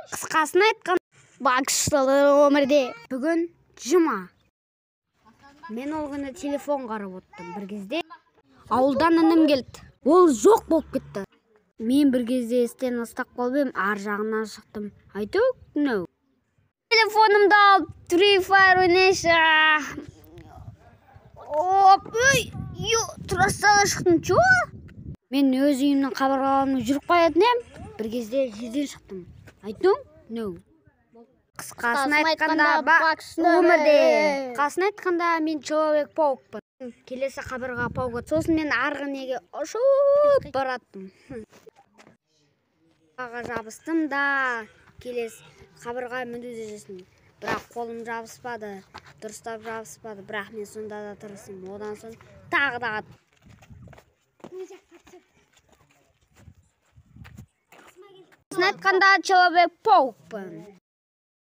Қысқасын айтқан бақшылы өмірде бүгін жұма. Мен ол күні телефон қарап отырдым. Бір кезде ауылдан інім келді. Ол жоқ болып кетті. Мен бір кезде естен ыстақ болып ем, ар жағынан шықтым. Айту, no. Телефонымды алып Free Fire ойнайыншы. Тұра сала шықтым. Чо? Мен өз үйімнің қабырғаларына жүріп қоятын ем. Бір кезде жерден шықтым. Айту, no. Қысқасын айтқанда өмірде. Қысқасын айтқанда мен Человек-паукпын. Келесі қабырға паук. Сосын мен арғы неге ұшып бараттым. Қабырғаға жабыстым да, келесі қабырға мүндезе жесін. Бірақ қолым жабыспады, дұрыстап жабыспады. Бірақ мен сонда да тырыстым. Одан соң тағы да айтқанда Человек-паукпын.